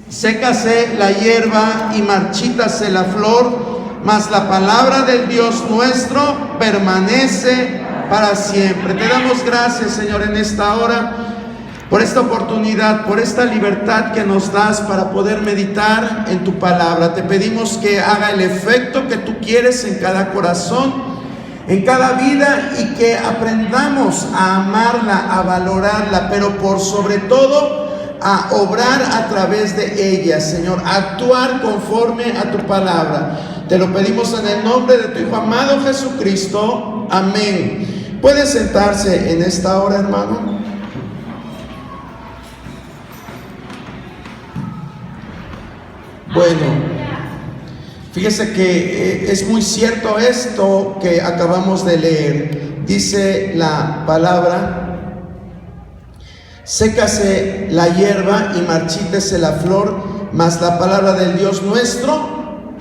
sécase la hierba y marchítase la flor, mas la palabra del Dios nuestro permanece para siempre. Te damos gracias, Señor, en esta hora, por esta oportunidad, por esta libertad que nos das para poder meditar en tu palabra. Te pedimos que haga el efecto que tú quieres en cada corazón, en cada vida, y que aprendamos a amarla, a valorarla, pero por sobre todo a obrar a través de ella, Señor, a actuar conforme a tu palabra. Te lo pedimos en el nombre de tu Hijo amado Jesucristo. Amén. ¿Puede sentarse en esta hora, hermano? Bueno, fíjese que es muy cierto esto que acabamos de leer. Dice la palabra: sécase la hierba y marchítese la flor, mas la palabra del Dios nuestro,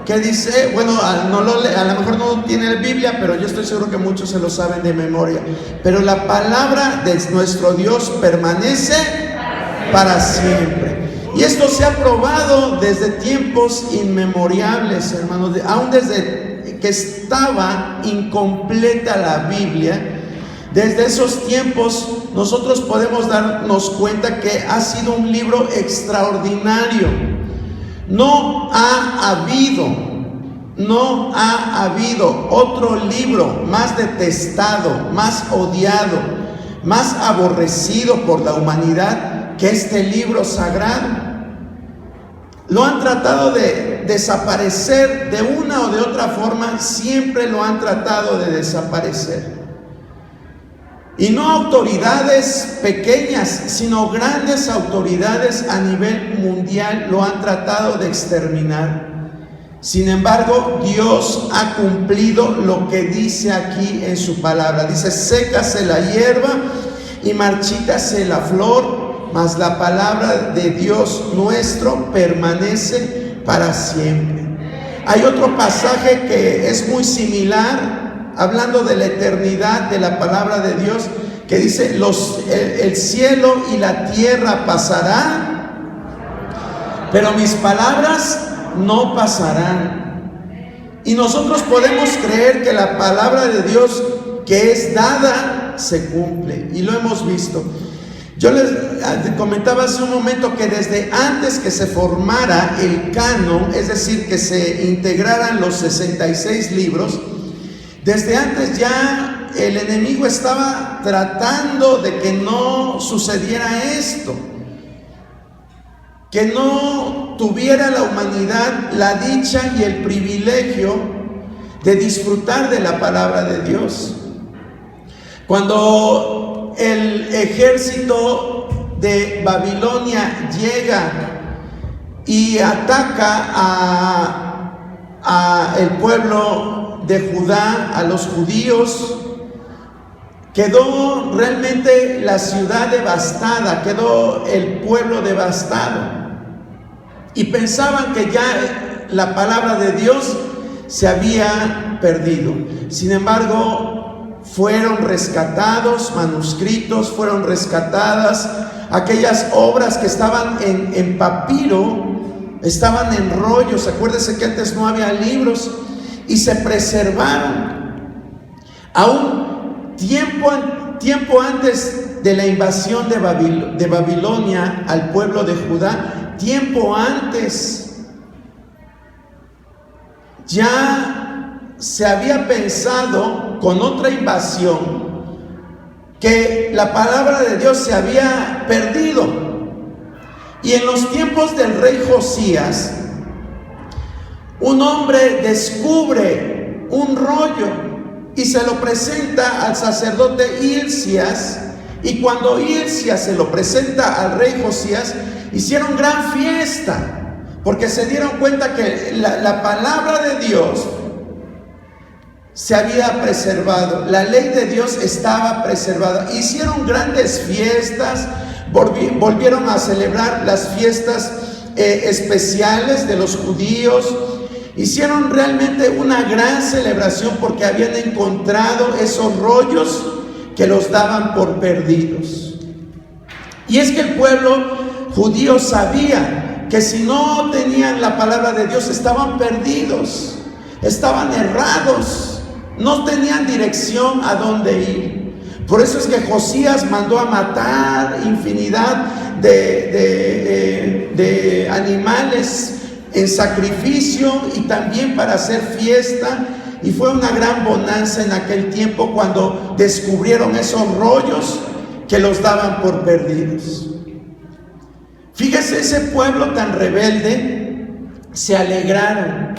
¿qué dice? Bueno, a lo mejor no tiene Biblia, pero yo estoy seguro que muchos se lo saben de memoria. Pero la palabra de nuestro Dios permanece para siempre. Y esto se ha probado desde tiempos inmemorables, hermanos, aún desde que estaba incompleta la Biblia. Desde esos tiempos nosotros podemos darnos cuenta que ha sido un libro extraordinario. No ha habido otro libro más detestado, más odiado, más aborrecido por la humanidad que este libro sagrado. Lo han tratado de desaparecer de una o de otra forma, siempre lo han tratado de desaparecer. Y no autoridades pequeñas, sino grandes autoridades a nivel mundial lo han tratado de exterminar. Sin embargo, Dios ha cumplido lo que dice aquí en su palabra. Dice: sécase la hierba y marchítase la flor, mas la palabra de Dios nuestro permanece para siempre. Hay otro pasaje que es muy similar, hablando de la eternidad de la palabra de Dios, que dice: el cielo y la tierra pasarán, pero mis palabras no pasarán. Y nosotros podemos creer que la palabra de Dios que es dada se cumple, y lo hemos visto. Yo les comentaba hace un momento que desde antes que se formara el canon, es decir, que se integraran los 66 libros, desde antes ya el enemigo estaba tratando de que no sucediera esto, que no tuviera la humanidad la dicha y el privilegio de disfrutar de la palabra de Dios. Cuando el ejército de Babilonia llega y ataca a el pueblo de Judá, a los judíos, quedó realmente la ciudad devastada, quedó el pueblo devastado. Y pensaban que ya la palabra de Dios se había perdido. Sin embargo, fueron rescatados manuscritos, fueron rescatadas aquellas obras que estaban en papiro, estaban en rollos. Acuérdense que antes no había libros, y se preservaron. Aún tiempo antes de la invasión de Babilonia al pueblo de Judá, tiempo antes, ya se había pensado con otra invasión que la palabra de Dios se había perdido. Y en los tiempos del rey Josías, un hombre descubre un rollo y se lo presenta al sacerdote Hilcías. Y cuando Hilcías se lo presenta al rey Josías, hicieron gran fiesta, porque se dieron cuenta que la palabra de Dios se había preservado, la ley de Dios estaba preservada. Hicieron grandes fiestas, volvieron a celebrar las fiestas especiales de los judíos. Hicieron realmente una gran celebración porque habían encontrado esos rollos que los daban por perdidos. Y es que el pueblo judíos sabían que si no tenían la palabra de Dios estaban perdidos, estaban errados, no tenían dirección a dónde ir. Por eso es que Josías mandó a matar infinidad de animales en sacrificio y también para hacer fiesta. Y fue una gran bonanza en aquel tiempo cuando descubrieron esos rollos que los daban por perdidos. Fíjese, ese pueblo tan rebelde se alegraron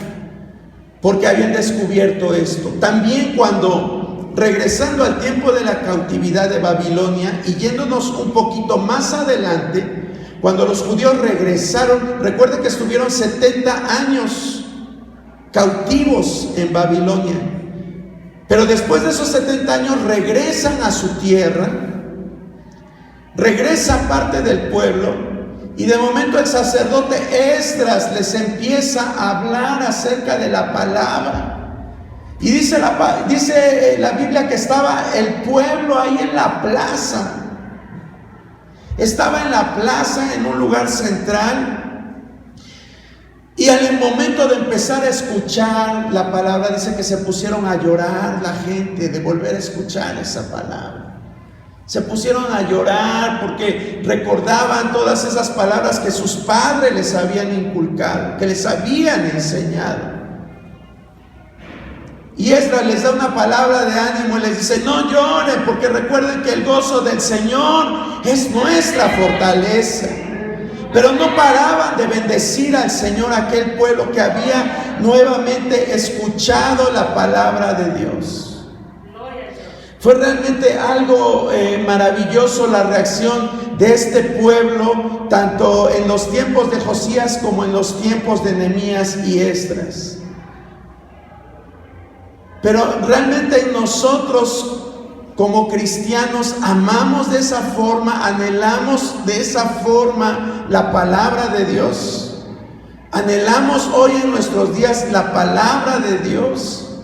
porque habían descubierto esto. También cuando, regresando al tiempo de la cautividad de Babilonia y yéndonos un poquito más adelante, cuando los judíos regresaron, recuerden que estuvieron 70 años cautivos en Babilonia, pero después de esos 70 años regresan a su tierra, regresa parte del pueblo, y de momento el sacerdote Esdras les empieza a hablar acerca de la palabra. Y dice la Biblia que estaba el pueblo ahí en la plaza. Estaba en la plaza, en un lugar central. Y al momento de empezar a escuchar la palabra, dice que se pusieron a llorar la gente de volver a escuchar esa palabra. Se pusieron a llorar porque recordaban todas esas palabras que sus padres les habían inculcado, que les habían enseñado. Y Esdras les da una palabra de ánimo y les dice: no lloren, porque recuerden que el gozo del Señor es nuestra fortaleza. Pero no paraban de bendecir al Señor aquel pueblo que había nuevamente escuchado la palabra de Dios. Fue realmente algo maravilloso la reacción de este pueblo, tanto en los tiempos de Josías como en los tiempos de Nehemías y Esdras. Pero realmente nosotros como cristianos amamos de esa forma, anhelamos de esa forma la palabra de Dios. Anhelamos hoy en nuestros días la palabra de Dios.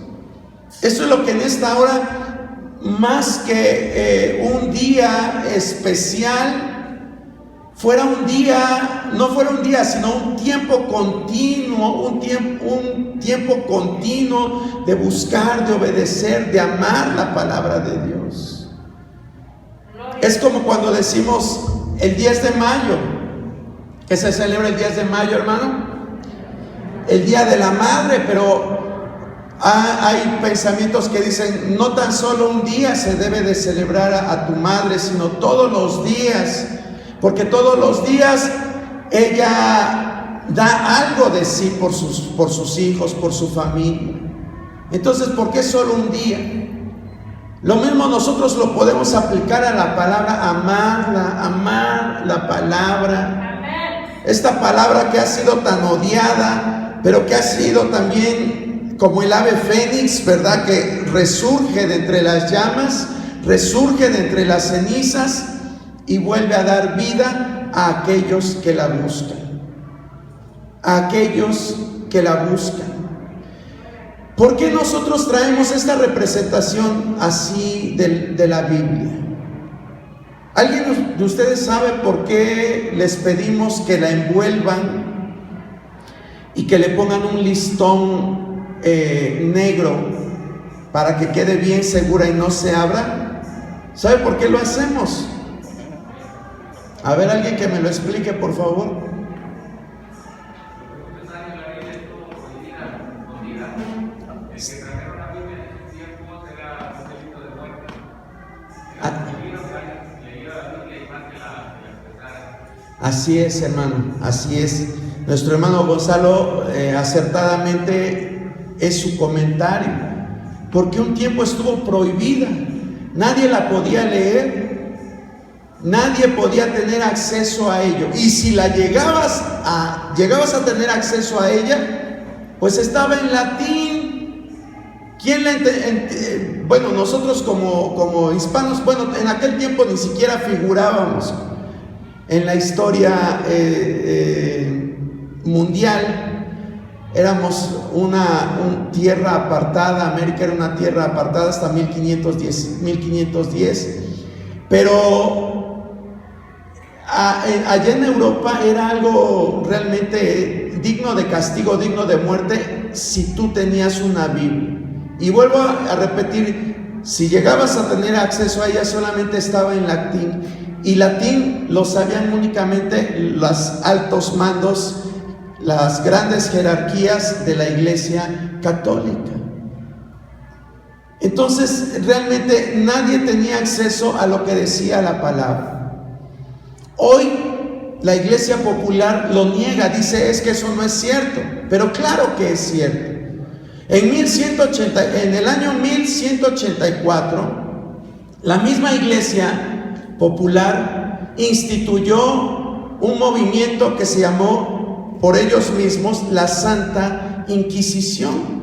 Eso es lo que en esta hora, más que un día especial, fuera un día, no fuera un día, sino un tiempo continuo, un tiempo continuo de buscar, de obedecer, de amar la palabra de Dios. Es como cuando decimos el 10 de mayo, que se celebra el 10 de mayo, hermano, el Día de la Madre, pero hay pensamientos que dicen, no tan solo un día se debe de celebrar a tu madre, sino todos los días, porque todos los días ella da algo de sí por sus hijos, por su familia. Entonces, ¿por qué solo un día? Lo mismo nosotros lo podemos aplicar a la palabra amarla, amar la palabra. Esta palabra que ha sido tan odiada, pero que ha sido también como el ave fénix, ¿verdad? Que resurge de entre las llamas, resurge de entre las cenizas y vuelve a dar vida a aquellos que la buscan. A aquellos que la buscan. ¿Por qué nosotros traemos esta representación así de la Biblia? ¿Alguien de ustedes sabe por qué les pedimos que la envuelvan y que le pongan un listón negro para que quede bien segura y no se abra? ¿Sabe por qué lo hacemos? A ver, alguien que me lo explique, por favor. Así es, hermano, así es. Nuestro hermano Gonzalo acertadamente es su comentario, porque un tiempo estuvo prohibida, nadie la podía leer. Nadie podía tener acceso a ello. Y si la llegabas a tener acceso a ella, pues estaba en latín. ¿Quién la bueno, nosotros como hispanos, bueno, en aquel tiempo ni siquiera figurábamos en la historia mundial. Éramos una tierra apartada. América era una tierra apartada hasta 1510. Pero allá en Europa era algo realmente digno de castigo, digno de muerte, si tú tenías una Biblia. Y vuelvo a repetir, si llegabas a tener acceso a ella, solamente estaba en latín. Y latín lo sabían únicamente los altos mandos, las grandes jerarquías de la Iglesia católica. Entonces, realmente nadie tenía acceso a lo que decía la palabra. Hoy la Iglesia popular lo niega, dice es que eso no es cierto, pero claro que es cierto. En el año 1184, la misma Iglesia popular instituyó un movimiento que se llamó por ellos mismos la Santa Inquisición.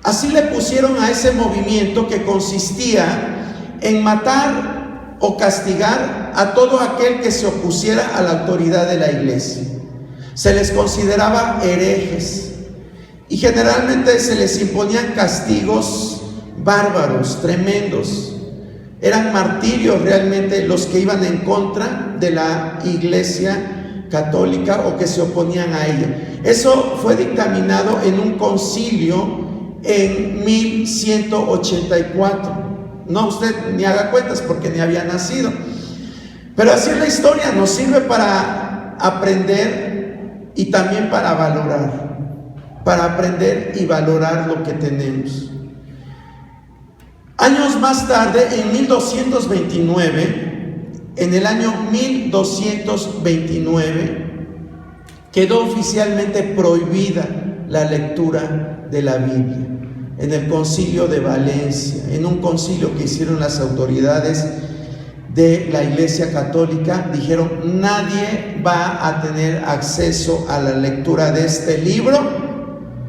Así le pusieron a ese movimiento, que consistía en matar o castigar a todo aquel que se opusiera a la autoridad de la Iglesia. Se les consideraba herejes y generalmente se les imponían castigos bárbaros, tremendos. Eran martirios realmente los que iban en contra de la Iglesia católica o que se oponían a ella. Eso fue dictaminado en un concilio en 1184. No, usted ni haga cuentas porque ni había nacido. Pero así es la historia, nos sirve para aprender y también para valorar. Para aprender y valorar lo que tenemos. Años más tarde, en 1229, en el año 1229, quedó oficialmente prohibida la lectura de la Biblia. En el concilio de Valencia, en un concilio que hicieron las autoridades de la Iglesia Católica, dijeron: nadie va a tener acceso a la lectura de este libro,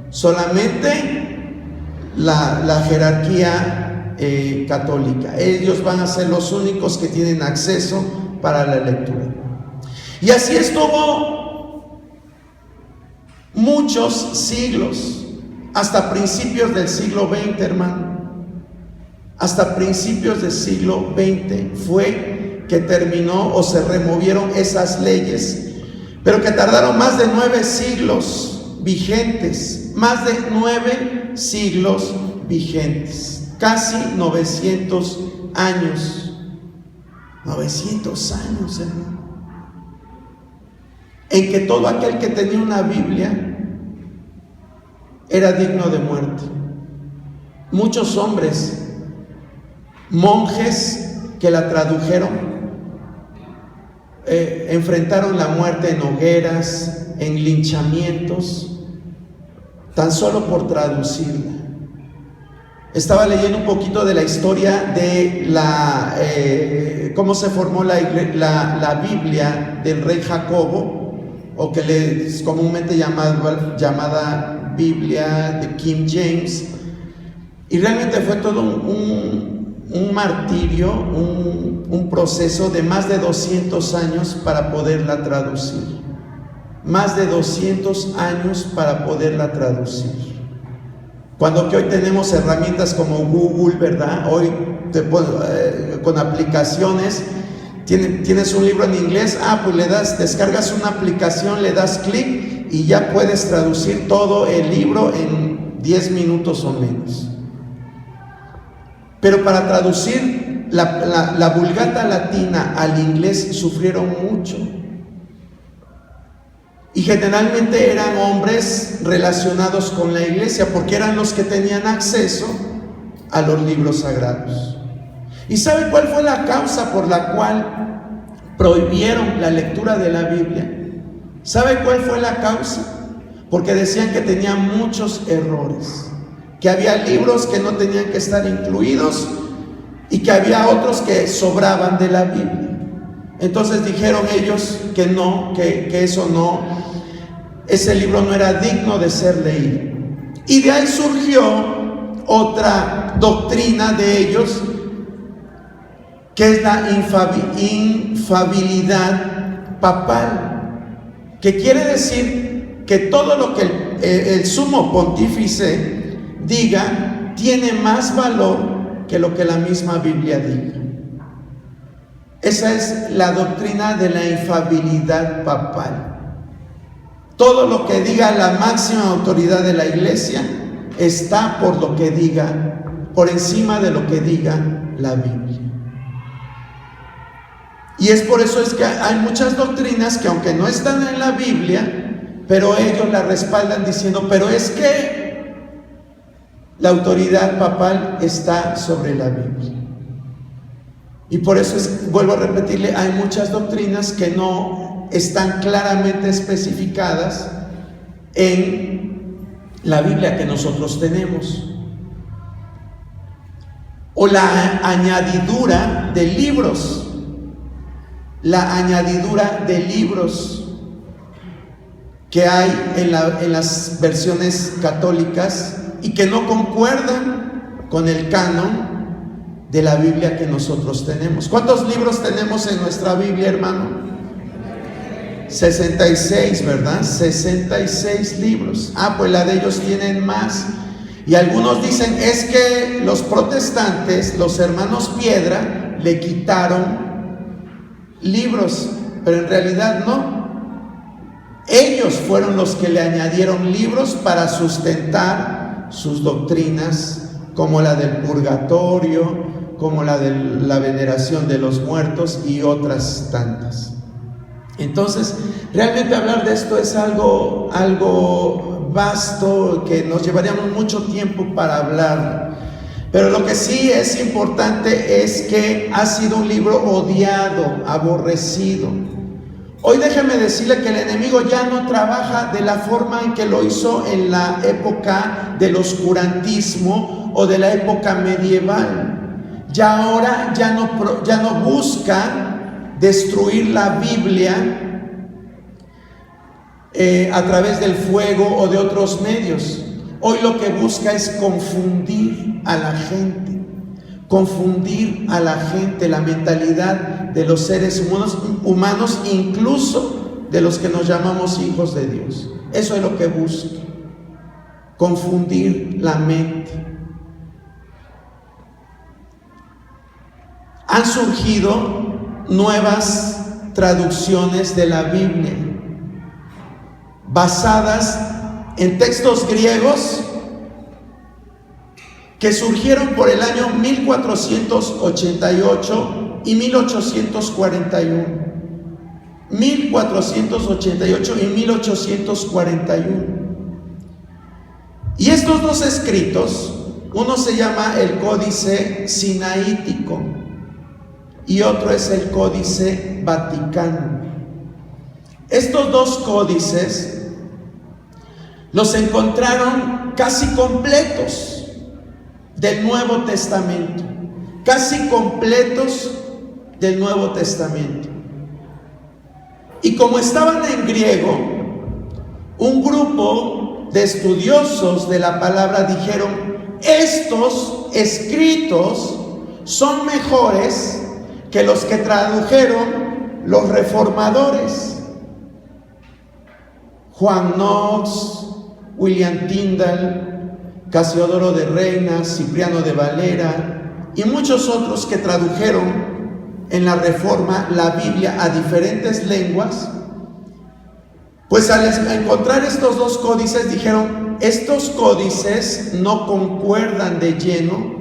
solamente la jerarquía católica. Ellos van a ser los únicos que tienen acceso para la lectura. Y así estuvo muchos siglos, hasta principios del siglo XX, hermano. Hasta principios del siglo XX fue que terminó o se removieron esas leyes, pero que tardaron más de 9 siglos vigentes, más de 9 siglos vigentes, casi 900 años. 900 años, hermano, en que todo aquel que tenía una Biblia era digno de muerte. Muchos hombres, monjes que la tradujeron, enfrentaron la muerte en hogueras, en linchamientos, tan solo por traducirla. Estaba leyendo un poquito de la historia de cómo se formó la Biblia del rey Jacobo, o que es comúnmente llamada Biblia de King James. Y realmente fue todo un martirio, un proceso de más de 200 años para poderla traducir. Más de 200 años para poderla traducir. Cuando que hoy tenemos herramientas como Google, ¿verdad? Hoy con aplicaciones, tienes un libro en inglés, pues descargas una aplicación, le das clic y ya puedes traducir todo el libro en 10 minutos o menos. Pero para traducir la Vulgata latina al inglés sufrieron mucho. Y generalmente eran hombres relacionados con la iglesia, porque eran los que tenían acceso a los libros sagrados. ¿Y sabe cuál fue la causa por la cual prohibieron la lectura de la Biblia? ¿Sabe cuál fue la causa? Porque decían que tenía muchos errores, que había libros que no tenían que estar incluidos y que había otros que sobraban de la Biblia. Entonces dijeron ellos que no, que eso no, ese libro no era digno de ser leído. Y de ahí surgió otra doctrina de ellos, que es la infalibilidad papal, que quiere decir que todo lo que el sumo pontífice diga tiene más valor que lo que la misma Biblia diga. Esa es la doctrina de la infalibilidad papal. Todo lo que diga la máxima autoridad de la Iglesia está por encima de lo que diga la Biblia. Y es por eso es que hay muchas doctrinas que, aunque no están en la Biblia, pero ellos la respaldan diciendo, pero es que la autoridad papal está sobre la Biblia. Y por eso vuelvo a repetirle, hay muchas doctrinas que no están claramente especificadas en la Biblia que nosotros tenemos. O la añadidura de libros. La añadidura de libros que hay en las versiones católicas y que no concuerdan con el canon de la Biblia que nosotros tenemos. ¿Cuántos libros tenemos en nuestra Biblia, hermano? 66, ¿verdad? 66 libros. Pues la de ellos tienen más. Y algunos dicen, es que los protestantes, los hermanos Piedra, le quitaron libros, pero en realidad no. Ellos fueron los que le añadieron libros para sustentar sus doctrinas, como la del purgatorio, como la de la veneración de los muertos y otras tantas. Entonces, realmente hablar de esto es algo vasto, que nos llevaríamos mucho tiempo para hablar. Pero lo que sí es importante es que ha sido un libro odiado, aborrecido. Hoy déjeme decirle que el enemigo ya no trabaja de la forma en que lo hizo en la época del oscurantismo o de la época medieval. Ya ahora ya no busca destruir la Biblia a través del fuego o de otros medios. Hoy lo que busca es confundir a la gente, la mentalidad de los seres humanos, incluso de los que nos llamamos hijos de Dios. Eso es lo que busca, confundir la mente. Han surgido nuevas traducciones de la Biblia basadas en textos griegos que surgieron por el año 1488 y 1841. 1488 y 1841. Y estos dos escritos, uno se llama el Códice Sinaítico y otro es el Códice Vaticano. Estos dos códices los encontraron casi completos del Nuevo Testamento, Y como estaban en griego, un grupo de estudiosos de la palabra dijeron, estos escritos son mejores que los que tradujeron los reformadores. Juan Knox, William Tyndale, Casiodoro de Reina, Cipriano de Valera y muchos otros que tradujeron en la Reforma la Biblia a diferentes lenguas. Pues al encontrar estos dos códices dijeron, estos códices no concuerdan de lleno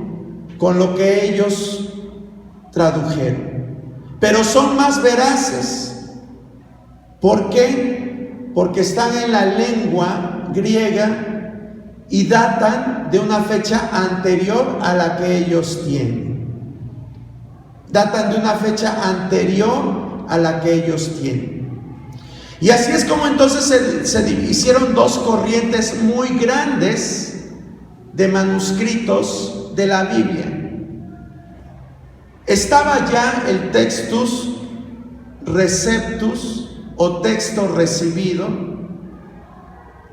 con lo que ellos tradujeron, pero son más veraces. ¿Por qué? Porque están en la lengua griega y datan de una fecha anterior a la que ellos tienen. Y así es como entonces se hicieron dos corrientes muy grandes de manuscritos de la Biblia. Estaba ya el Textus Receptus o texto recibido,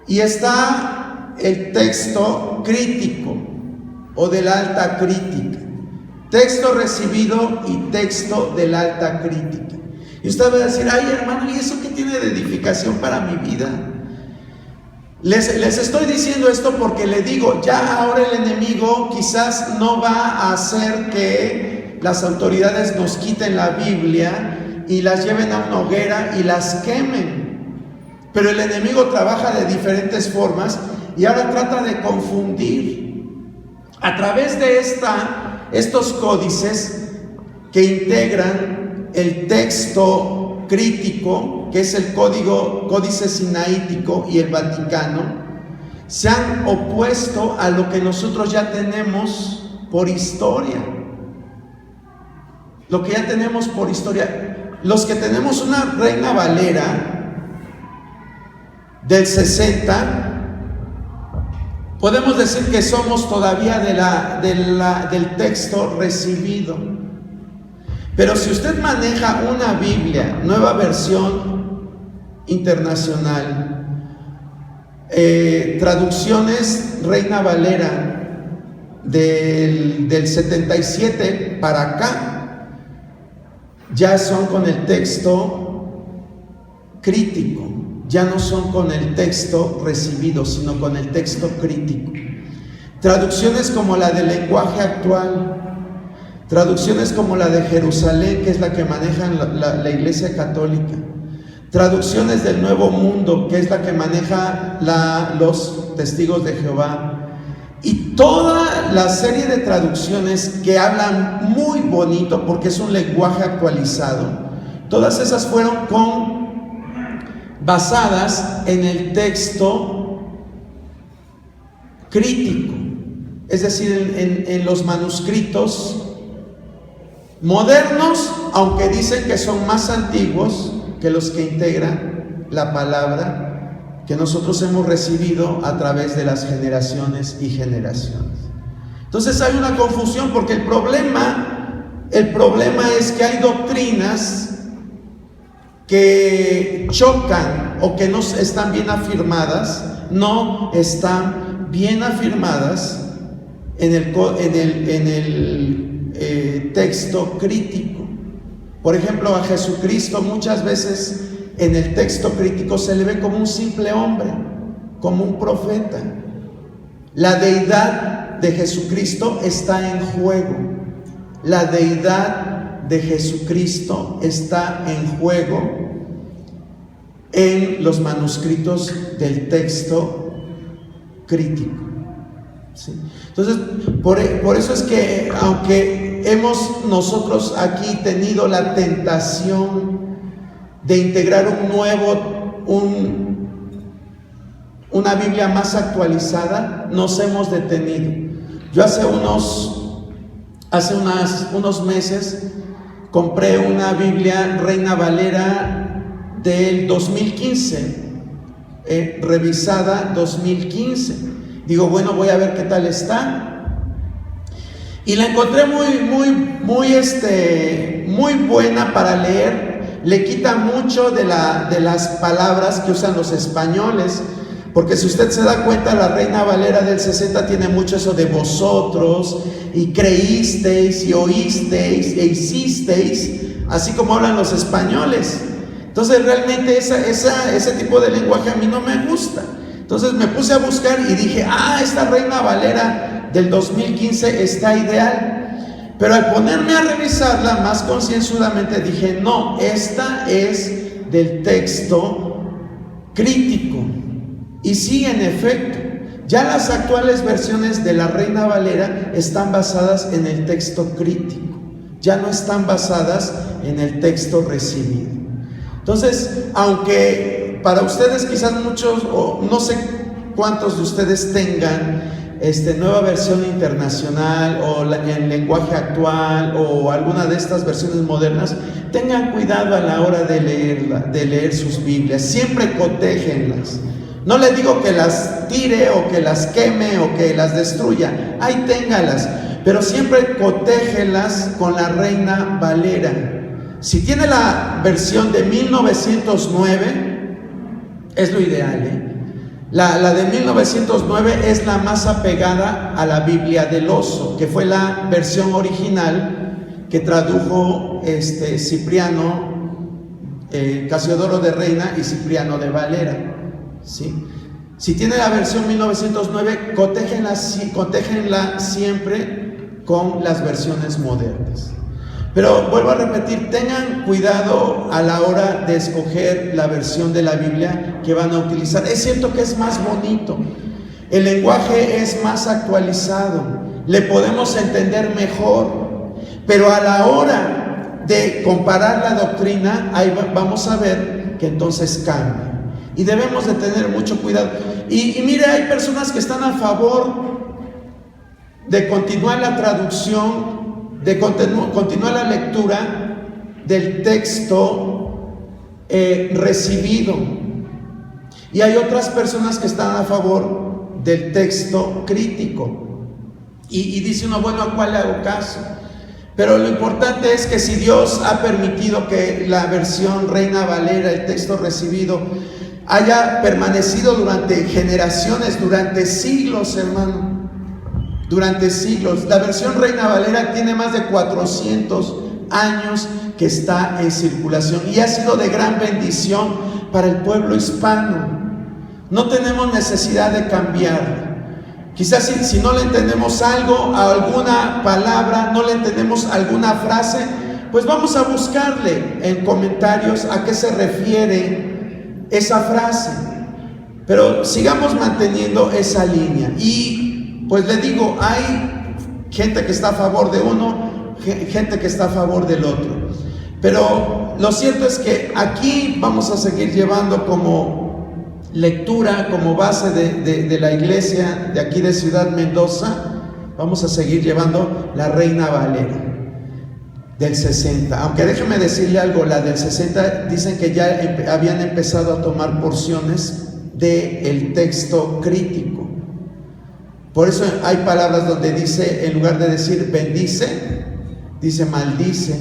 y está el texto crítico o de la alta crítica. Texto recibido y texto de la alta crítica. Y usted va a decir, ay hermano, ¿y eso qué tiene de edificación para mi vida? Les estoy diciendo esto porque le digo, ya ahora el enemigo quizás no va a hacer que las autoridades nos quiten la Biblia y las lleven a una hoguera y las quemen. Pero el enemigo trabaja de diferentes formas y ahora trata de confundir. A través de estos códices que integran el texto crítico, que es el Códice Sinaítico y el Vaticano, se han opuesto a lo que nosotros ya tenemos por historia. Lo que ya tenemos por historia. Los que tenemos una Reina Valera del 60, podemos decir que somos todavía del texto recibido. Pero si usted maneja una Biblia, nueva versión internacional, traducciones Reina Valera del 77 para acá, ya son con el texto crítico, ya no son con el texto recibido, sino con el texto crítico. Traducciones como la del Lenguaje Actual, traducciones como la de Jerusalén, que es la que maneja la Iglesia Católica, traducciones del Nuevo Mundo, que es la que maneja los Testigos de Jehová, y toda la serie de traducciones que hablan muy bonito porque es un lenguaje actualizado. Todas esas fueron basadas en el texto crítico, es decir, en los manuscritos modernos, aunque dicen que son más antiguos que los que integran la palabra que nosotros hemos recibido a través de las generaciones y generaciones. Entonces hay una confusión porque el problema es que hay doctrinas que chocan o que no están bien afirmadas, en el texto crítico. Por ejemplo, a Jesucristo muchas veces en el texto crítico se le ve como un simple hombre, como un profeta. La deidad de Jesucristo está en juego. La deidad de Jesucristo está en juego en los manuscritos del texto crítico. ¿Sí? Entonces, por eso es que aunque hemos nosotros aquí tenido la tentación de integrar una Biblia más actualizada, nos hemos detenido. Yo hace unos meses compré una Biblia Reina Valera del 2015, revisada 2015. Digo, bueno, voy a ver qué tal está. Y la encontré muy buena para leer. Le quita mucho de las palabras que usan los españoles, porque si usted se da cuenta, la Reina Valera del 60 tiene mucho eso de vosotros, y creísteis, y oísteis, e hicisteis, así como hablan los españoles. Entonces realmente ese tipo de lenguaje a mí no me gusta. Entonces me puse a buscar y dije, esta Reina Valera del 2015 está ideal. Pero al ponerme a revisarla más concienzudamente dije, no, esta es del texto crítico. Y sí, en efecto, ya las actuales versiones de la Reina Valera están basadas en el texto crítico, ya no están basadas en el texto recibido. Entonces, aunque para ustedes quizás muchos, o no sé cuántos de ustedes tengan nueva versión internacional o en lenguaje actual o alguna de estas versiones modernas, tengan cuidado a la hora de leer sus Biblias. Siempre cotéjenlas. No le digo que las tire o que las queme o que las destruya, ahí téngalas, pero siempre cotéjelas con la Reina Valera. Si tiene la versión de 1909, es lo ideal, La de 1909 es la más apegada a la Biblia del Oso, que fue la versión original que tradujo Cipriano, Casiodoro de Reina y Cipriano de Valera. ¿Sí? Si tiene la versión 1909, cotéjenla siempre con las versiones modernas. Pero vuelvo a repetir, tengan cuidado a la hora de escoger la versión de la Biblia que van a utilizar. Es cierto que es más bonito, el lenguaje es más actualizado, le podemos entender mejor, pero a la hora de comparar la doctrina, ahí vamos a ver que entonces cambia. Y debemos de tener mucho cuidado. Y mire, hay personas que están a favor de continuar la traducción, de continuar la lectura del texto recibido. Y hay otras personas que están a favor del texto crítico. Y dice uno, bueno, ¿a cuál le hago caso? Pero lo importante es que si Dios ha permitido que la versión Reina Valera, el texto recibido, haya permanecido durante generaciones, durante siglos, hermano, durante siglos. La versión Reina Valera tiene más de 400 años que está en circulación y ha sido de gran bendición para el pueblo hispano. No tenemos necesidad de cambiar. Quizás si no le entendemos algo, a alguna palabra, no le entendemos alguna frase, pues vamos a buscarle en comentarios a qué se refiere esa frase. Pero sigamos manteniendo esa línea. Y pues le digo, hay gente que está a favor de uno, gente que está a favor del otro. Pero lo cierto es que aquí vamos a seguir llevando como lectura, como base de la iglesia de aquí de Ciudad Mendoza, vamos a seguir llevando la Reina Valera del 60. Aunque déjeme decirle algo, la del 60 dicen que ya habían empezado a tomar porciones del texto crítico. Por eso hay palabras donde dice, en lugar de decir bendice, dice maldice.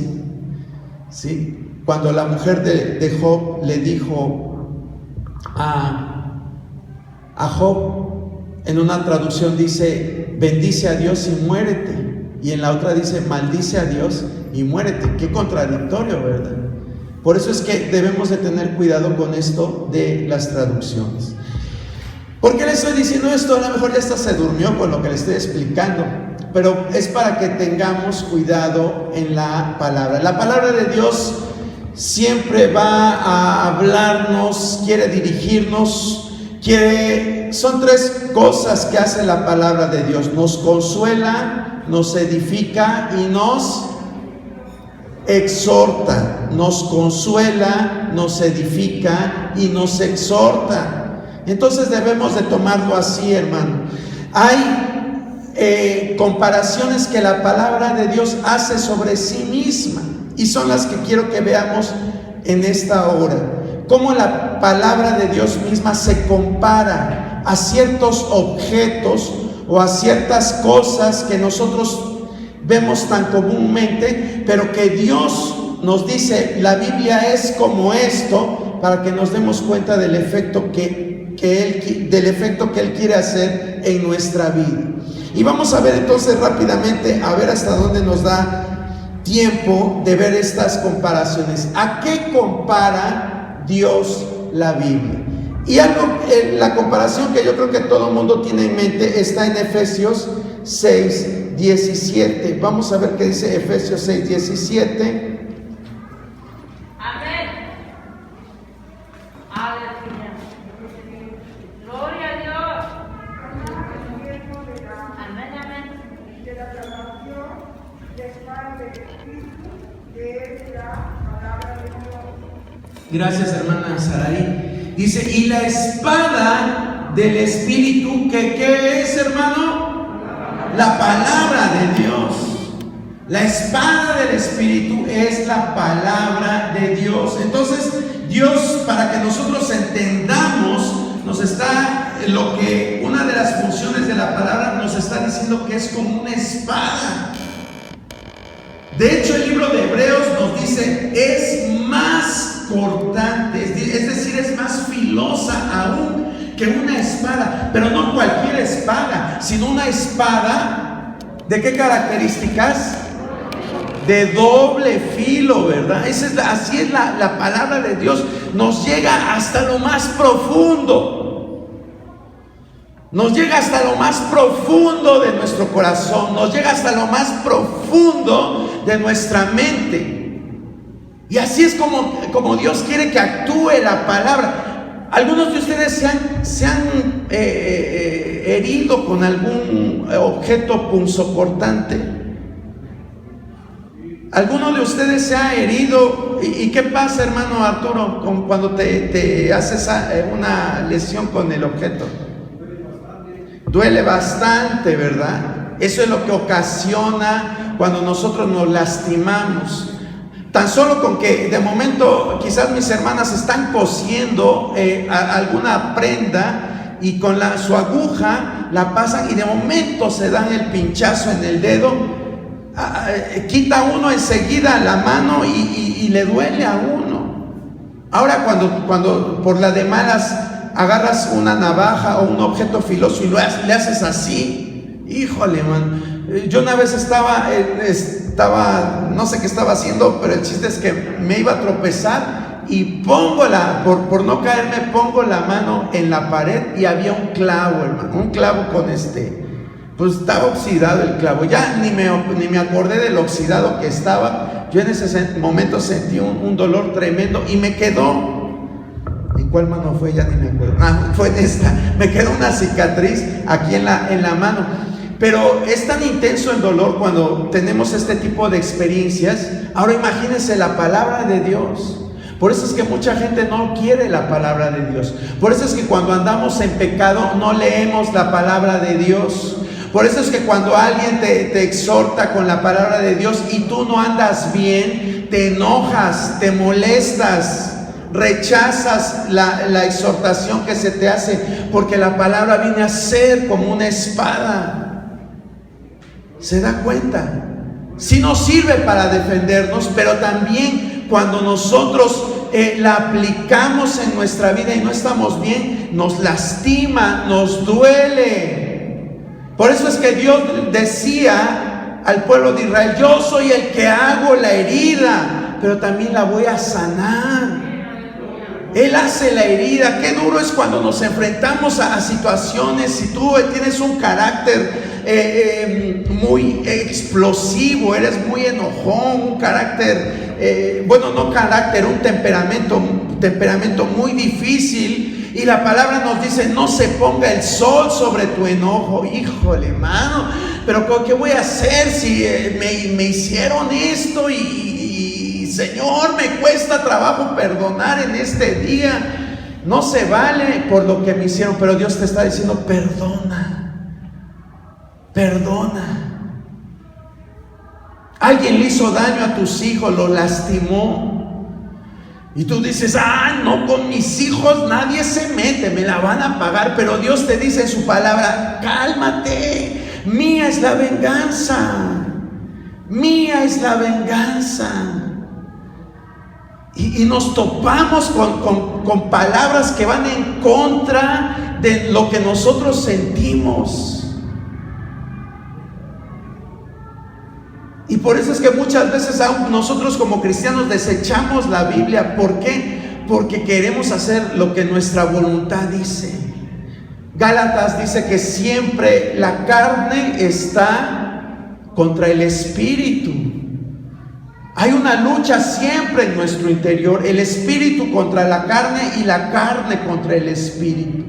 ¿Sí? Cuando la mujer de Job le dijo a Job, en una traducción dice bendice a Dios y muérete, y en la otra dice maldice a Dios y muérete. Qué contradictorio, ¿verdad? Por eso es que debemos de tener cuidado con esto de las traducciones. ¿Por qué le estoy diciendo esto? A lo mejor ya hasta se durmió con lo que le estoy explicando, pero es para que tengamos cuidado en la palabra. La palabra de Dios siempre va a hablarnos, quiere dirigirnos, son tres cosas que hace la palabra de Dios: nos consuela, nos edifica y nos exhorta. Nos consuela, nos edifica y nos exhorta. Entonces debemos de tomarlo así, hermano. Hay comparaciones que la palabra de Dios hace sobre sí misma, y son las que quiero que veamos en esta hora. Cómo la palabra de Dios misma se compara a ciertos objetos o a ciertas cosas que nosotros vemos tan comúnmente, pero que Dios nos dice, la Biblia es como esto, para que nos demos cuenta del efecto que Él quiere hacer en nuestra vida. Y vamos a ver entonces rápidamente, a ver hasta dónde nos da tiempo de ver estas comparaciones. ¿A qué compara Dios la Biblia? Y la comparación que yo creo que todo el mundo tiene en mente está en Efesios 6:17. Vamos a ver qué dice Efesios 6:17. Gracias, hermana Saraí. Dice, y la espada del Espíritu, ¿qué es, hermano? La palabra de Dios. La espada del Espíritu es la palabra de Dios. Entonces, Dios, para que nosotros entendamos, una de las funciones de la palabra nos está diciendo que es como una espada. De hecho, el libro de Hebreos nos dice, es más cortante, es decir, es más filosa aún que una espada, pero no cualquier espada, sino una espada, ¿de qué características? De doble filo, ¿verdad? Así es la palabra de Dios, nos llega hasta lo más profundo. Nos llega hasta lo más profundo de nuestro corazón, nos llega hasta lo más profundo de nuestra mente. Y así es como Dios quiere que actúe la palabra. Algunos de ustedes se han herido con algún objeto punzocortante. ¿Alguno de ustedes se ha herido? ¿Y qué pasa, hermano Arturo, cuando te haces una lesión con el objeto? Duele bastante, ¿verdad? Eso es lo que ocasiona cuando nosotros nos lastimamos. Tan solo con que de momento quizás mis hermanas están cosiendo alguna prenda y con su aguja la pasan y de momento se dan el pinchazo en el dedo. Quita uno enseguida la mano y le duele a uno. Ahora cuando por la de malas agarras una navaja o un objeto filoso y le haces así, híjole, man. Yo una vez estaba, no sé qué estaba haciendo, pero el chiste es que me iba a tropezar y por no caerme, pongo la mano en la pared y había un clavo, hermano, un clavo con pues estaba oxidado el clavo. Ya ni me acordé del oxidado que estaba. Yo en ese momento sentí un dolor tremendo y me quedó. ¿En cuál mano fue? Ya ni me acuerdo. Fue en esta. Me quedó una cicatriz aquí en la mano. Pero es tan intenso el dolor cuando tenemos este tipo de experiencias. Ahora imagínense la palabra de Dios. Por eso es que mucha gente no quiere la palabra de Dios. Por eso es que cuando andamos en pecado no leemos la palabra de Dios. Por eso es que cuando alguien te exhorta con la palabra de Dios y tú no andas bien, te enojas, te molestas, rechazas la exhortación que se te hace, porque la palabra viene a ser como una espada. ¿Se da cuenta? Sí nos sirve para defendernos, pero también cuando nosotros la aplicamos en nuestra vida y no estamos bien, nos lastima, nos duele. Por eso es que Dios decía al pueblo de Israel: yo soy el que hago la herida, pero también la voy a sanar. Él hace la herida. Qué duro es cuando nos enfrentamos a situaciones. Si tú tienes un carácter muy explosivo, eres muy enojón, un carácter, un temperamento muy difícil, y la palabra nos dice: no se ponga el sol sobre tu enojo. Híjole, hermano, pero ¿qué voy a hacer si me hicieron esto y Señor, me cuesta trabajo perdonar en este día? No se vale por lo que me hicieron, pero Dios te está diciendo: perdona. Alguien le hizo daño a tus hijos, lo lastimó. Y tú dices: no, con mis hijos nadie se mete, me la van a pagar. Pero Dios te dice en su palabra: cálmate, mía es la venganza, mía es la venganza. Y nos topamos con palabras que van en contra de lo que nosotros sentimos. Y por eso es que muchas veces nosotros como cristianos desechamos la Biblia. ¿Por qué? Porque queremos hacer lo que nuestra voluntad dice. Gálatas dice que siempre la carne está contra el espíritu. Hay una lucha siempre en nuestro interior: el espíritu contra la carne y la carne contra el espíritu.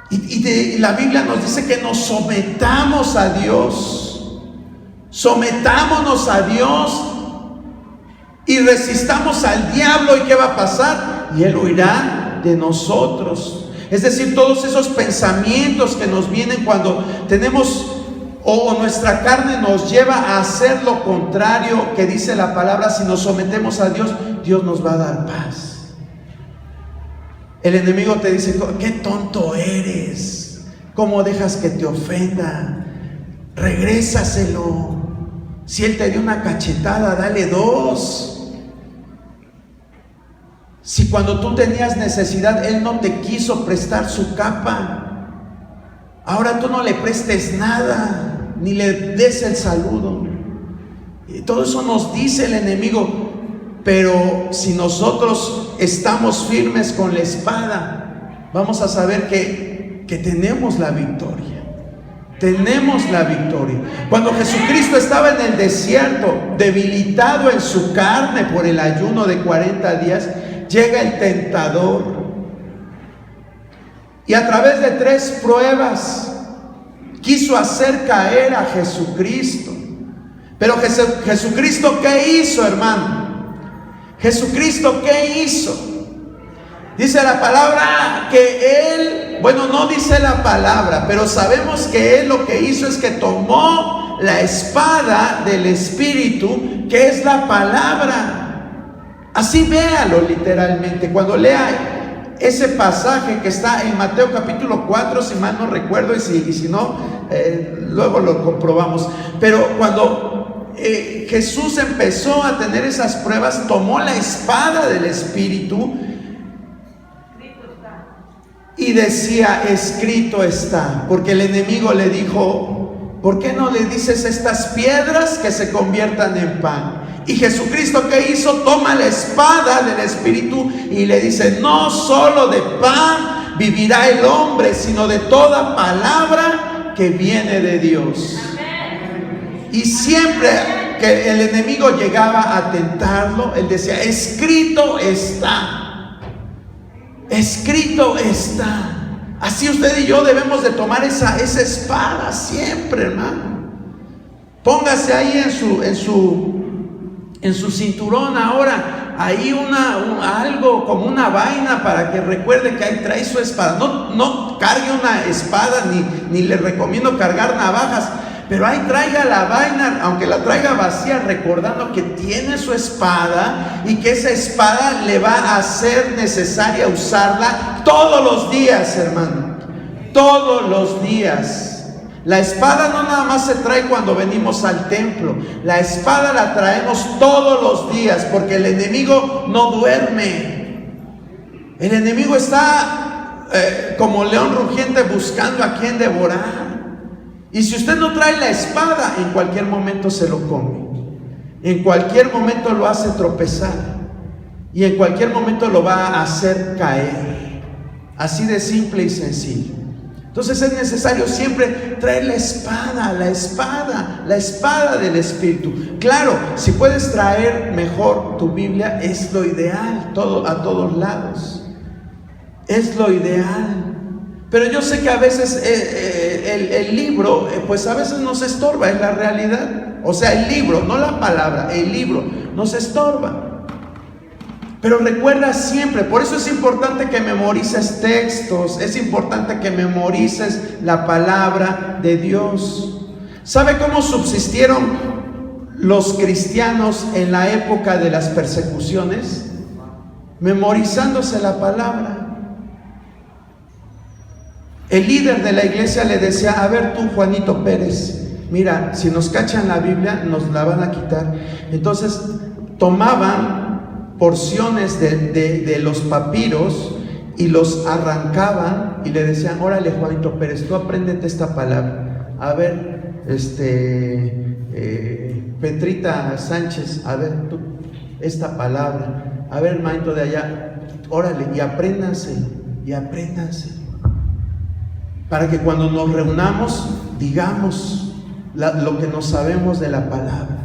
Y la Biblia nos dice que nos sometamos a Dios. Sometámonos a Dios y resistamos al diablo. ¿Y qué va a pasar? Y él huirá de nosotros. Es decir, todos esos pensamientos que nos vienen cuando tenemos o nuestra carne nos lleva a hacer lo contrario que dice la palabra. Si nos sometemos a Dios, Dios nos va a dar paz. El enemigo te dice: qué tonto eres, ¿cómo dejas que te ofenda? Regrésaselo. Si él te dio una cachetada, dale 2. Si cuando tú tenías necesidad, él no te quiso prestar su capa, ahora tú no le prestes nada, ni le des el saludo. Y todo eso nos dice el enemigo. Pero si nosotros estamos firmes con la espada, vamos a saber que tenemos la victoria. Tenemos la victoria. Cuando Jesucristo estaba en el desierto, debilitado en su carne por el ayuno de 40 días, llega el tentador. Y a través de 3 pruebas quiso hacer caer a Jesucristo. Pero Jesucristo, ¿qué hizo, hermano? Jesucristo, ¿qué hizo? Dice la palabra que Él, bueno, no dice la palabra, pero sabemos que Él lo que hizo es que tomó la espada del Espíritu, que es la palabra. Así véalo literalmente. Cuando lea ese pasaje que está en Mateo capítulo 4, si mal no recuerdo, y si no, luego lo comprobamos. Pero cuando Jesús empezó a tener esas pruebas, tomó la espada del Espíritu y decía, escrito está. Porque el enemigo le dijo, ¿por qué no le dices estas piedras que se conviertan en pan? Y Jesucristo, ¿qué hizo? Toma la espada del Espíritu y le dice, no solo de pan vivirá el hombre, sino de toda palabra que viene de Dios. Y siempre que el enemigo llegaba a tentarlo, él decía, escrito está. Escrito está. Así usted y yo debemos de tomar esa espada siempre, hermano. Póngase ahí en su cinturón ahora, ahí algo como una vaina para que recuerde que ahí trae su espada. No cargue una espada, ni le recomiendo cargar navajas, pero ahí traiga la vaina, aunque la traiga vacía, recordando que tiene su espada y que esa espada le va a ser necesaria usarla todos los días, hermano. Todos los días. La espada no nada más se trae cuando venimos al templo. La espada la traemos todos los días, porque el enemigo no duerme. El enemigo está como león rugiente buscando a quien devorar. Y si usted no trae la espada, en cualquier momento se lo come. En cualquier momento lo hace tropezar. Y en cualquier momento lo va a hacer caer. Así de simple y sencillo. Entonces es necesario siempre traer la espada del Espíritu. Claro, si puedes traer mejor tu Biblia, es lo ideal, a todos lados. Es lo ideal. Pero yo sé que a veces el libro, pues a veces nos estorba, es la realidad. O sea, el libro, no la palabra, el libro nos estorba. Pero recuerda siempre, por eso es importante que memorices textos, es importante que memorices la palabra de Dios. ¿Sabe cómo subsistieron los cristianos en la época de las persecuciones? Memorizándose la palabra. El líder de la iglesia le decía, a ver tú, Juanito Pérez, mira, si nos cachan la Biblia, nos la van a quitar. Entonces tomaban porciones de los papiros y los arrancaban y le decían, órale, Juanito Pérez, tú apréndete esta palabra. A ver, Petrita Sánchez, a ver tú, esta palabra. A ver, hermanito de allá, órale, y apréndanse. Para que cuando nos reunamos, digamos lo que no sabemos de la palabra.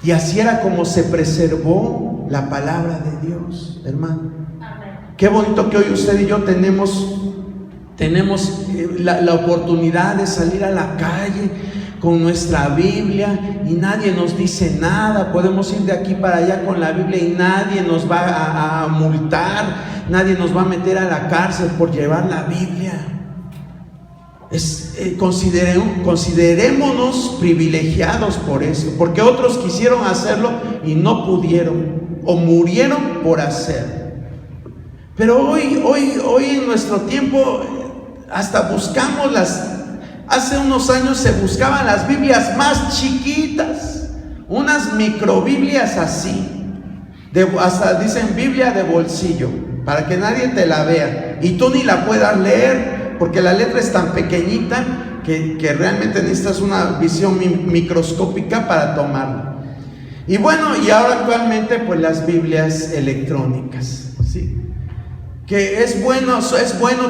Y así era como se preservó la palabra de Dios, hermano. Qué bonito que hoy usted y yo tenemos la oportunidad de salir a la calle con nuestra Biblia y nadie nos dice nada. Podemos ir de aquí para allá con la Biblia y nadie nos va a multar, nadie nos va a meter a la cárcel por llevar la Biblia. Considerémonos privilegiados por eso, porque otros quisieron hacerlo y no pudieron o murieron por hacer. Pero hoy en nuestro tiempo hasta buscamos hace unos años se buscaban las Biblias más chiquitas, unas microbiblias así, hasta dicen Biblia de bolsillo, para que nadie te la vea y tú ni la puedas leer, porque la letra es tan pequeñita que realmente necesitas una visión microscópica para tomarla. Y bueno, y ahora actualmente pues las Biblias electrónicas, ¿sí? Que es bueno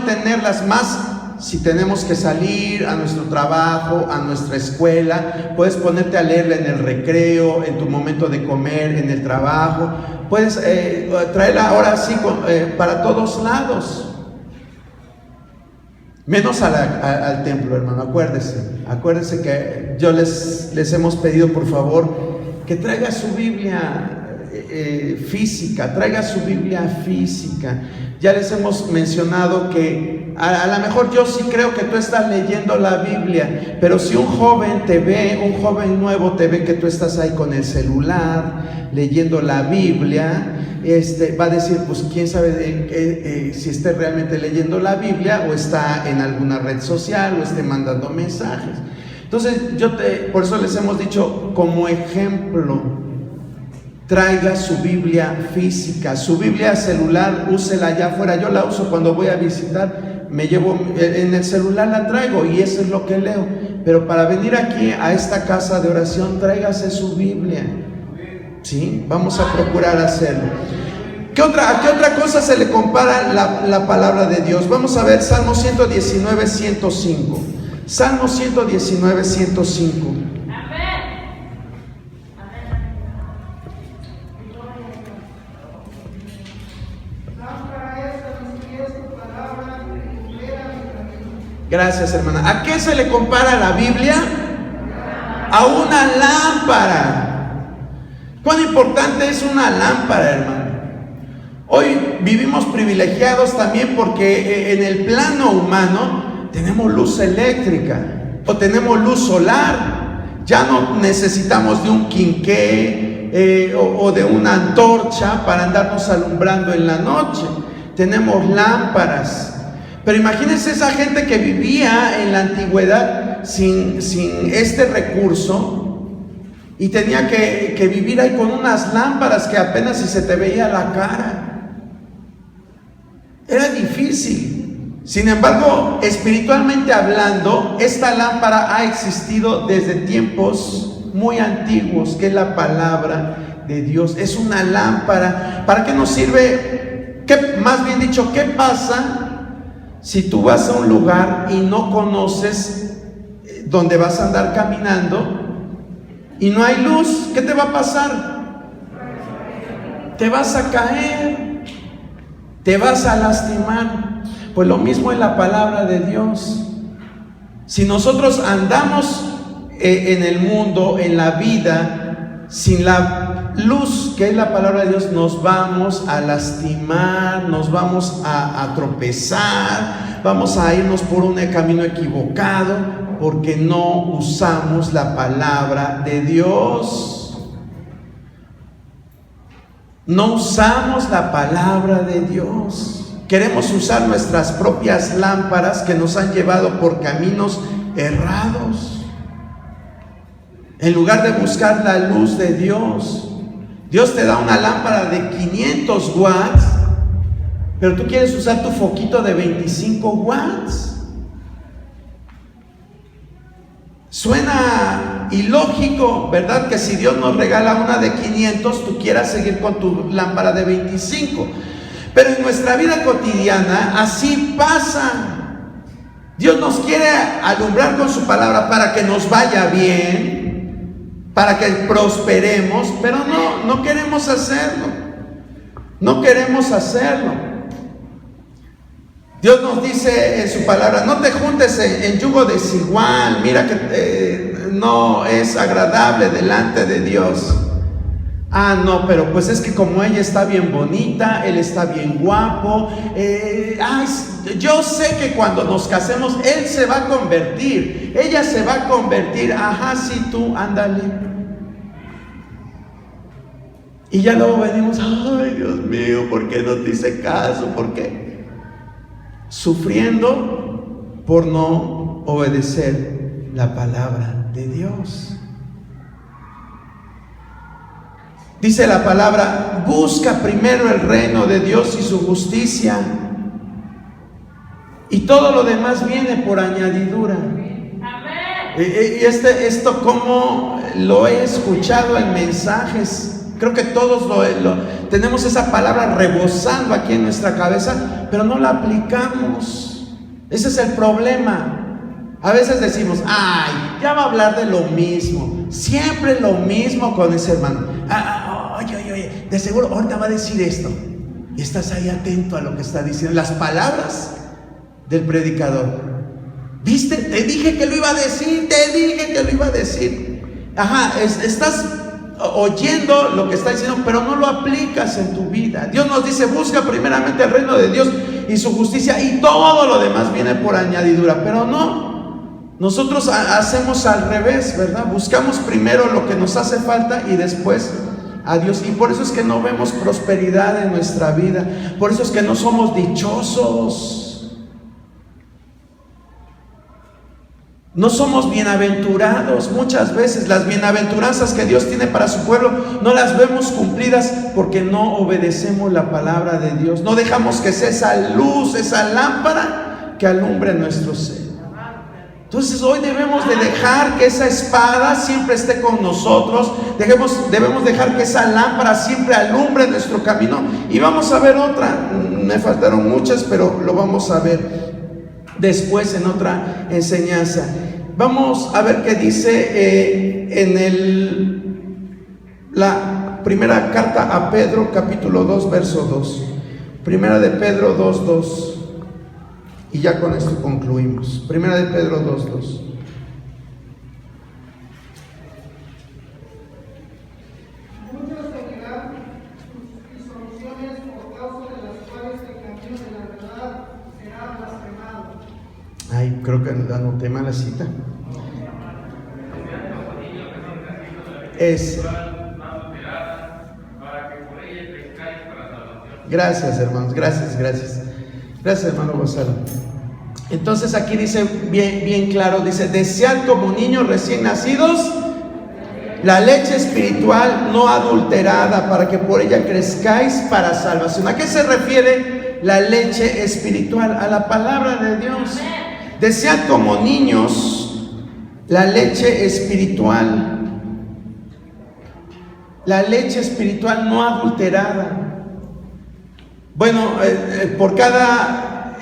tenerlas más, Si tenemos que salir a nuestro trabajo, a nuestra escuela, puedes ponerte a leerla en el recreo, en tu momento de comer, en el trabajo. Puedes traerla ahora sí para todos lados. Menos al templo, hermano. Acuérdese que yo les hemos pedido, por favor, que traiga su Biblia física, traiga su Biblia física. Ya les hemos mencionado que a lo mejor yo sí creo que tú estás leyendo la Biblia, pero si un joven te ve, un joven nuevo te ve que tú estás ahí con el celular leyendo la Biblia, va a decir, pues quién sabe si esté realmente leyendo la Biblia o está en alguna red social o esté mandando mensajes. Entonces por eso les hemos dicho, como ejemplo, traiga su Biblia física, su Biblia celular, úsela allá afuera. Yo la uso cuando voy a visitar, me llevo en el celular, la traigo y eso es lo que leo. Pero para venir aquí a esta casa de oración, tráigase su Biblia. ¿Sí? Vamos a procurar hacerlo. ¿A qué otra cosa se le compara la palabra de Dios? Vamos a ver Salmo 119, 105. Salmo 119, 105. Gracias, hermana. ¿A qué se le compara la Biblia? A una lámpara. ¿Cuán importante es una lámpara, hermano? Hoy vivimos privilegiados también porque en el plano humano tenemos luz eléctrica o tenemos luz solar. Ya no necesitamos de un quinqué o de una antorcha para andarnos alumbrando en la noche. Tenemos lámparas. Pero imagínense esa gente que vivía en la antigüedad sin este recurso y tenía que vivir ahí con unas lámparas que apenas si se te veía la cara. Era difícil. Sin embargo, espiritualmente hablando, esta lámpara ha existido desde tiempos muy antiguos, que es la palabra de Dios. Es una lámpara. ¿Para qué nos sirve? Más bien dicho, ¿qué pasa si tú vas a un lugar y no conoces dónde vas a andar caminando y no hay luz? ¿Qué te va a pasar? Te vas a caer, te vas a lastimar. Pues lo mismo en la palabra de Dios. Si nosotros andamos en el mundo, en la vida, sin la luz que es la palabra de Dios, nos vamos a lastimar, nos vamos a tropezar, vamos a irnos por un camino equivocado porque no usamos la palabra de Dios. No usamos la palabra de Dios. Queremos usar nuestras propias lámparas que nos han llevado por caminos errados, en lugar de buscar la luz de Dios. Dios te da una lámpara de 500 watts, pero tú quieres usar tu foquito de 25 watts. Suena ilógico, ¿verdad? Que si Dios nos regala una de 500, tú quieras seguir con tu lámpara de 25. Pero en nuestra vida cotidiana así pasa. Dios nos quiere alumbrar con su palabra para que nos vaya bien, para que prosperemos, pero no queremos hacerlo. No queremos hacerlo. Dios nos dice en su palabra: no te juntes en yugo desigual. Mira que no es agradable delante de Dios. Ah, no, pero pues es que como ella está bien bonita, él está bien guapo, yo sé que cuando nos casemos, él se va a convertir, ella se va a convertir. Ajá, sí, tú, ándale. Y ya luego venimos: ay, Dios mío, ¿por qué no te hice caso? ¿Por qué? Sufriendo por no obedecer la palabra de Dios. Dice la palabra: busca primero el reino de Dios y su justicia, y todo lo demás viene por añadidura. Y esto como lo he escuchado en mensajes, creo que todos tenemos esa palabra rebosando aquí en nuestra cabeza, pero no la aplicamos. Ese es el problema. A veces decimos, ay, ya va a hablar de lo mismo, siempre lo mismo con ese hermano. Oye, de seguro ahorita va a decir esto. Y estás ahí atento a lo que está diciendo, las palabras del predicador. ¿Viste? Te dije que lo iba a decir, estás oyendo lo que está diciendo, pero no lo aplicas en tu vida. Dios nos dice, busca primeramente el reino de Dios y su justicia, y todo lo demás viene por añadidura. Pero no, nosotros hacemos al revés, ¿verdad? Buscamos primero lo que nos hace falta y después a Dios. Y por eso es que no vemos prosperidad en nuestra vida, por eso es que no somos dichosos. No somos bienaventurados. Muchas veces las bienaventuranzas que Dios tiene para su pueblo no las vemos cumplidas porque no obedecemos la palabra de Dios. No dejamos que sea esa luz, esa lámpara que alumbre nuestro ser. Entonces hoy debemos de dejar que esa espada siempre esté con nosotros. Debemos dejar que esa lámpara siempre alumbre nuestro camino. Y vamos a ver otra. Me faltaron muchas, pero lo vamos a ver después en otra enseñanza. Vamos a ver qué dice en la primera carta a Pedro, capítulo 2, verso 2. Primera de Pedro 2:2. Y ya con esto concluimos. Primera de Pedro 2:2. Ay, creo que anoté mal la cita. Es. Gracias, hermanos, gracias. Gracias, hermano Gonzalo. Entonces aquí dice bien claro, dice, desead como niños recién nacidos la leche espiritual no adulterada, para que por ella crezcáis para salvación. ¿A qué se refiere la leche espiritual? A la palabra de Dios. Desead como niños la leche espiritual. La leche espiritual no adulterada. Bueno, por cada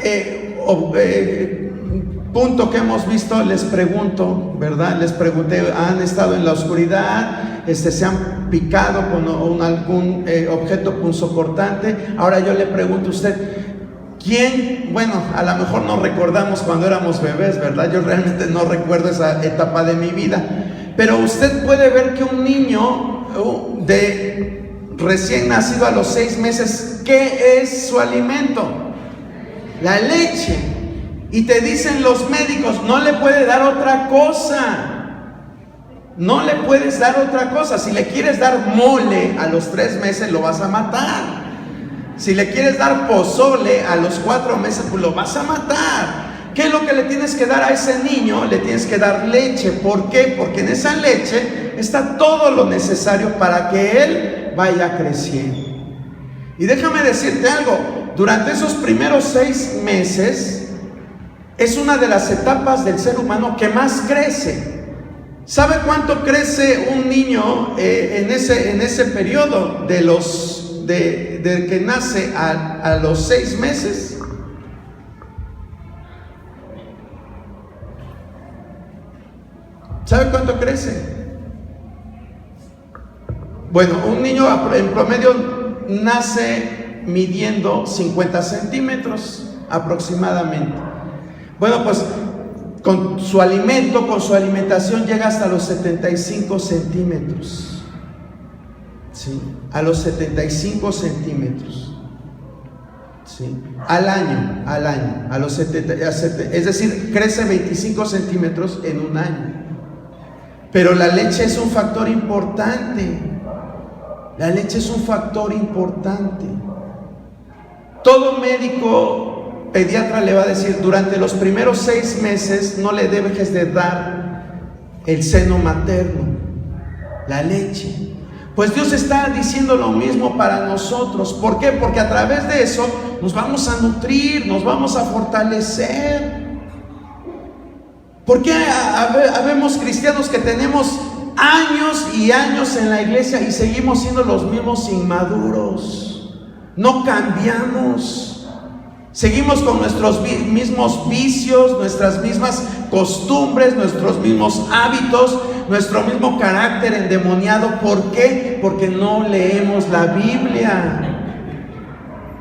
punto que hemos visto, les pregunto, ¿verdad? Les pregunté, ¿han estado en la oscuridad? ¿Se han picado con algún objeto punzocortante? Ahora yo le pregunto a usted, ¿quién? Bueno, a lo mejor no recordamos cuando éramos bebés, ¿verdad? Yo realmente no recuerdo esa etapa de mi vida. Pero usted puede ver que un niño de recién nacido a los 6 meses, ¿qué es su alimento? La leche. Y te dicen los médicos, no le puede dar otra cosa. No le puedes dar otra cosa. Si le quieres dar mole a los 3 meses, lo vas a matar. Si le quieres dar pozole a los 4 meses, pues lo vas a matar. ¿Qué es lo que le tienes que dar a ese niño? Le tienes que dar leche. ¿Por qué? Porque en esa leche está todo lo necesario para que él vaya creciendo. Y déjame decirte algo, durante esos primeros 6 meses es una de las etapas del ser humano que más crece. ¿Sabe cuánto crece un niño en ese periodo de que nace a los 6 meses? ¿Sabe cuánto crece? Bueno, un niño en promedio nace midiendo 50 centímetros aproximadamente. Bueno, pues con su alimento, con su alimentación llega hasta los 75 centímetros. Sí, a los 75 centímetros. Sí, al año, a los 70, es decir, crece 25 centímetros en un año. Pero la leche es un factor importante. La leche es un factor importante. Todo médico pediatra le va a decir, durante los primeros 6 meses no le dejes de dar el seno materno, la leche. Pues Dios está diciendo lo mismo para nosotros. ¿Por qué? Porque a través de eso nos vamos a nutrir, nos vamos a fortalecer. ¿Por qué habemos cristianos que tenemos años y años en la iglesia y seguimos siendo los mismos inmaduros? No cambiamos. Seguimos con nuestros mismos vicios, nuestras mismas costumbres, nuestros mismos hábitos, nuestro mismo carácter endemoniado. ¿Por qué? Porque no leemos la Biblia.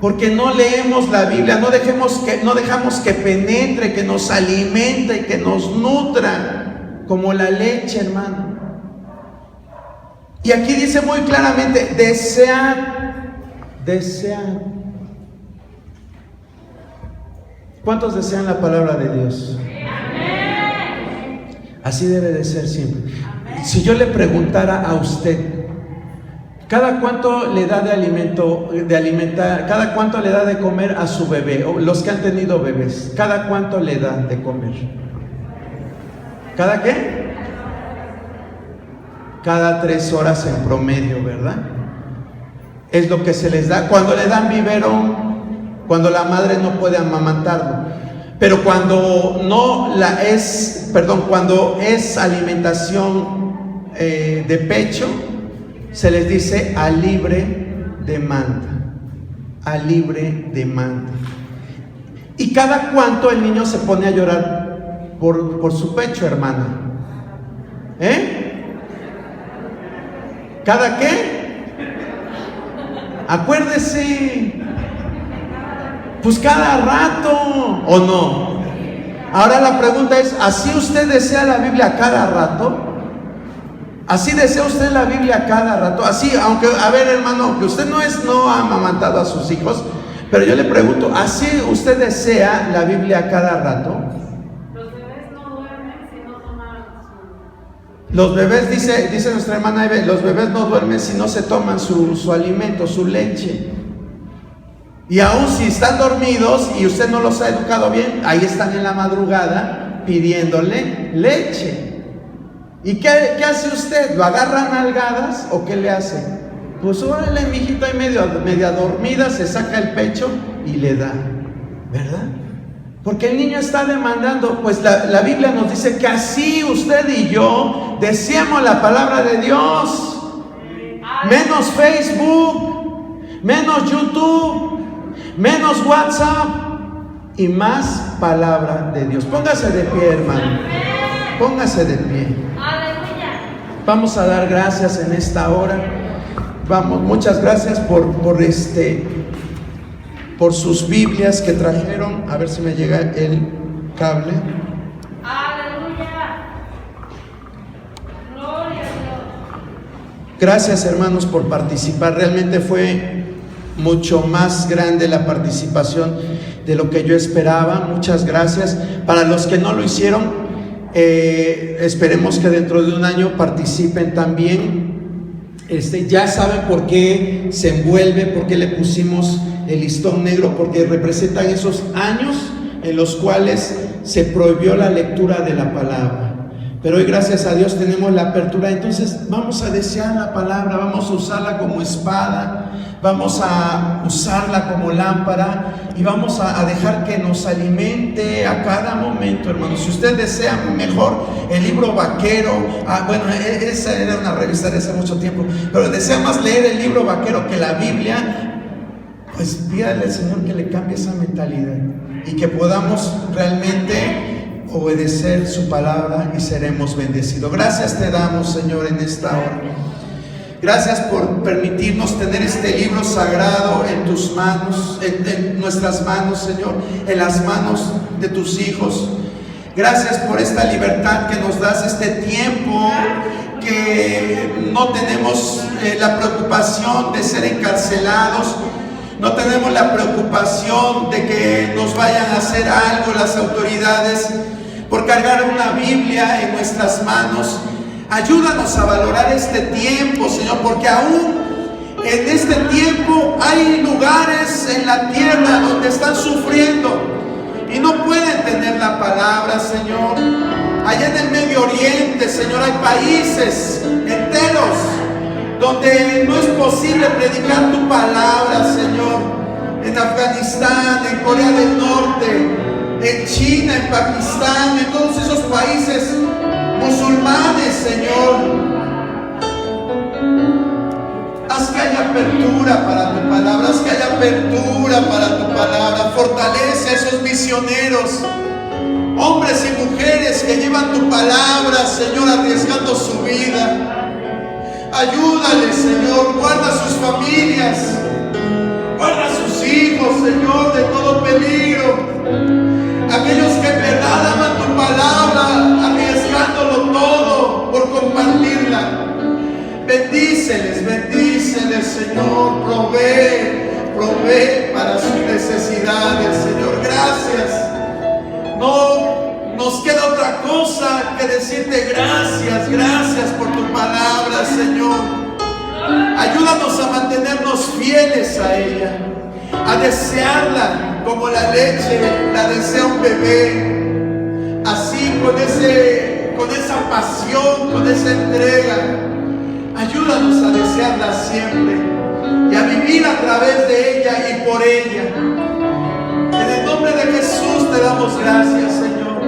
Porque no leemos la Biblia, no dejamos que penetre, que nos alimente, que nos nutra, como la leche, hermano. Y aquí dice muy claramente, desead. ¿Cuántos desean la palabra de Dios? Así debe de ser siempre. Si yo le preguntara a usted, ¿cada cuánto le da cada cuánto le da de comer a su bebé? O los que han tenido bebés, ¿cada cuánto le da de comer? ¿Cada qué? Cada 3 horas en promedio, ¿verdad? Es lo que se les da. Cuando le dan biberón, cuando la madre no puede amamantarlo. Pero cuando cuando es alimentación de pecho, se les dice a libre demanda. A libre demanda. ¿Y cada cuánto el niño se pone a llorar por su pecho, hermana? ¿Cada qué? Acuérdese. Pues cada rato, ¿o no? Ahora la pregunta es, ¿así usted desea la Biblia cada rato? ¿Así desea usted la Biblia cada rato? Así, aunque, a ver, hermano, que usted no ha amamantado a sus hijos, pero yo le pregunto, ¿así usted desea la Biblia cada rato? Los bebés no duermen si no toman Los bebés, dice nuestra hermana Eve, los bebés no duermen si no se toman su alimento, su leche. Y aún si están dormidos y usted no los ha educado bien, ahí están en la madrugada pidiéndole leche. ¿Y qué hace usted? ¿Lo agarra a nalgadas o qué le hace? Pues órale, mijito, ahí media dormida, se saca el pecho y le da, ¿verdad? Porque el niño está demandando. Pues la Biblia nos dice que así usted y yo deseamos la palabra de Dios. Menos Facebook, menos YouTube, menos WhatsApp y más palabra de Dios. Póngase de pie, hermano. Póngase de pie. Vamos a dar gracias en esta hora. Vamos, muchas gracias por sus Biblias que trajeron. A ver si me llega el cable. Aleluya. Gloria a Dios. Gracias, hermanos, por participar. Realmente fue mucho más grande la participación de lo que yo esperaba. Muchas gracias. Para los que no lo hicieron, esperemos que dentro de un año participen también. Ya saben por qué se envuelve, por qué le pusimos el listón negro, porque representan esos años en los cuales se prohibió la lectura de la palabra. Pero hoy, gracias a Dios, tenemos la apertura. Entonces vamos a desear la palabra, vamos a usarla como espada, vamos a usarla como lámpara y vamos a dejar que nos alimente a cada momento, hermano. Si usted desea mejor el libro Vaquero, bueno, esa era una revista de hace mucho tiempo, pero desea más leer el libro Vaquero que la Biblia, pues pídale al Señor que le cambie esa mentalidad y que podamos realmente obedecer su palabra y seremos bendecidos. Gracias te damos, Señor, en esta hora. Gracias por permitirnos tener este libro sagrado en tus manos, en nuestras manos, Señor, en las manos de tus hijos. Gracias por esta libertad que nos das, este tiempo que no tenemos la preocupación de ser encarcelados. No tenemos la preocupación de que nos vayan a hacer algo las autoridades por cargar una Biblia en nuestras manos. Ayúdanos a valorar este tiempo, Señor, porque aún en este tiempo hay lugares en la tierra donde están sufriendo y no pueden tener la palabra, Señor. Allá en el Medio Oriente, Señor, hay países enteros donde no es posible predicar tu palabra, Señor. En Afganistán, en Corea del Norte, en China, en Pakistán, en todos esos países musulmanes, Señor. Haz que haya apertura para tu palabra, haz que haya apertura para tu palabra. fortalece a esos misioneros, hombres y mujeres que llevan tu palabra, Señor, arriesgando su vida. Ayúdales, Señor, guarda sus familias, guarda a sus hijos, Señor, de todo peligro. Aquellos que en verdad aman tu palabra, arriesgándolo todo por compartirla. Bendíceles, bendíceles, Señor, provee para sus necesidades, Señor. Gracias. No nos queda otra cosa que decirte gracias, gracias por tu palabra, Señor. Ayúdanos a mantenernos fieles a ella, a desearla como la leche la desea un bebé, así con esa pasión, con esa entrega. Ayúdanos a desearla siempre y a vivir a través de ella y por ella. En el nombre de Jesús te damos gracias, Señor.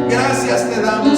Gracias te damos.